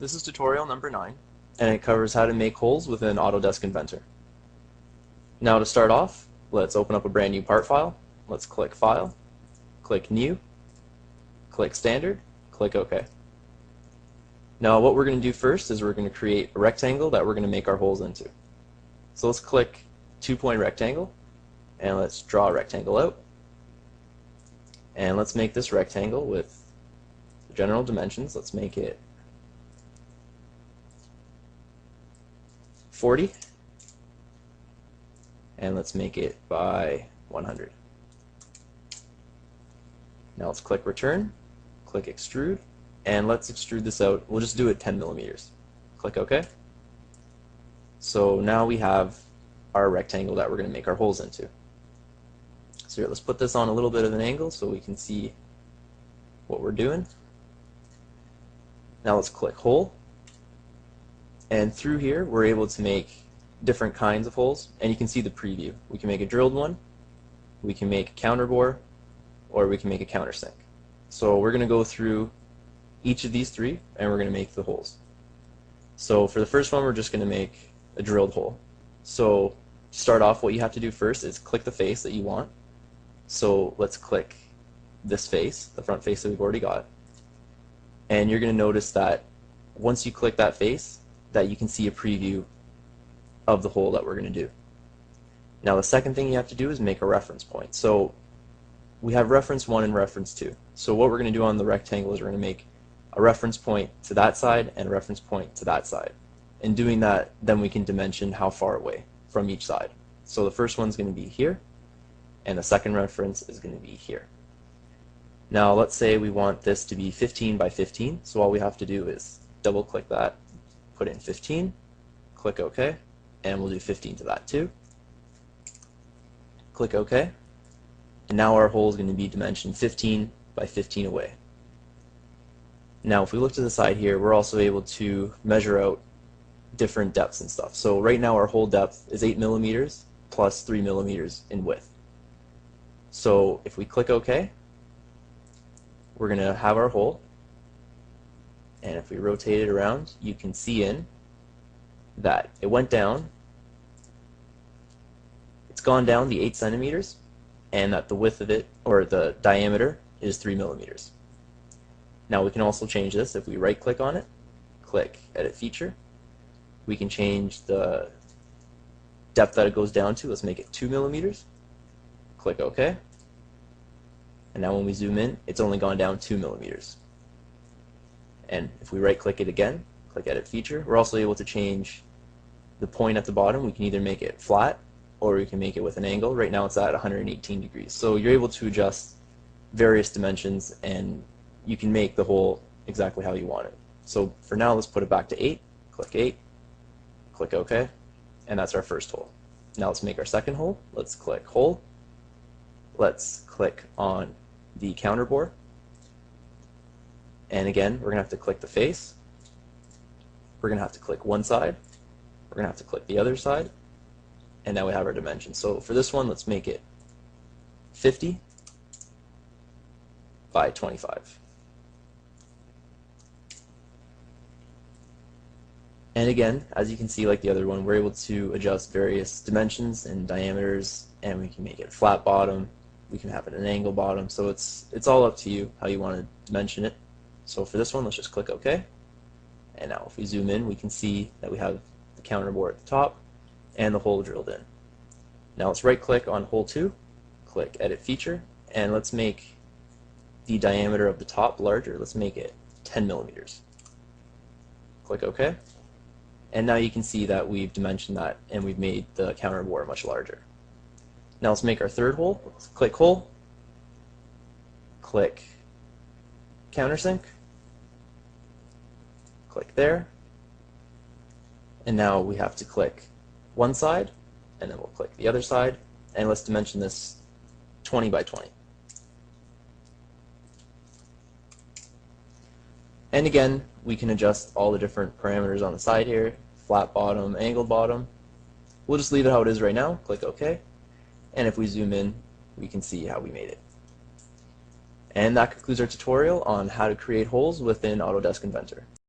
This is tutorial number 9, and it covers how to make holes within Autodesk Inventor. Now to start off, let's open up a brand new part file. Let's click File, click New, click Standard, click OK. Now what we're going to do first is we're going to create a rectangle that we're going to make our holes into. So let's click 2-point rectangle, and let's draw a rectangle out. And let's make this rectangle with the general dimensions. Let's make it 40, and let's make it by 100. Now let's click Return, click Extrude, and let's extrude this out. We'll just do it 10 millimeters. Click OK. So now we have our rectangle that we're going to make our holes into. So here, let's put this on a little bit of an angle so we can see what we're doing. Now let's click Hole. And through here, we're able to make different kinds of holes, and you can see the preview. We can make a drilled one, we can make a counterbore, or we can make a countersink. So we're going to go through each of these three, and we're going to make the holes. So for the first one, we're just going to make a drilled hole. So to start off, what you have to do first is click the face that you want. So let's click this face, the front face that we've already got. And you're going to notice that once you click that face, that you can see a preview of the hole that we're going to do. Now the second thing you have to do is make a reference point. So we have reference 1 and reference 2. So what we're going to do on the rectangle is we're going to make a reference point to that side and a reference point to that side. In doing that, then we can dimension how far away from each side. So the first one's going to be here, and the second reference is going to be here. Now let's say we want this to be 15 by 15, so all we have to do is double click that, put in 15, click OK, and we'll do 15 to that too. Click OK, and now our hole is going to be dimensioned 15 by 15 away. Now if we look to the side here, we're also able to measure out different depths and stuff. So right now our hole depth is 8 millimeters plus 3 millimeters in width. So if we click OK, we're going to have our hole, and if we rotate it around, you can see in that it went down, it's gone down the 8 centimeters, and that the width of it, or the diameter, is 3 millimeters. Now we can also change this. If we right click on it, click Edit Feature, we can change the depth that it goes down to. Let's make it 2 millimeters. Click OK. And now when we zoom in, it's only gone down 2 millimeters. And if we right click it again, click Edit Feature, we're also able to change the point at the bottom. We can either make it flat or we can make it with an angle. Right now it's at 118 degrees. So you're able to adjust various dimensions, and you can make the hole exactly how you want it. So for now, let's put it back to 8. Click 8, click OK, and that's our first hole. Now let's make our second hole. Let's click Hole. Let's click on the counterbore. And again, we're going to have to click the face. We're going to have to click one side. We're going to have to click the other side. And now we have our dimensions. So for this one, let's make it 50 by 25. And again, as you can see, like the other one, we're able to adjust various dimensions and diameters, and we can make it a flat bottom, we can have it an angle bottom, so it's all up to you how you want to dimension it. So for this one, let's just click OK. And now if we zoom in, we can see that we have the counterbore at the top and the hole drilled in. Now let's right click on hole 2, click Edit Feature, and let's make the diameter of the top larger. Let's make it 10 millimeters. Click OK. And now you can see that we've dimensioned that and we've made the counterbore much larger. Now let's make our third hole. Let's click Hole, click Countersink, click there, and now we have to click one side, and then we'll click the other side, and let's dimension this 20 by 20. And again, we can adjust all the different parameters on the side here, flat bottom, angled bottom. We'll just leave it how it is right now, click OK, and if we zoom in, we can see how we made it. And that concludes our tutorial on how to create holes within Autodesk Inventor.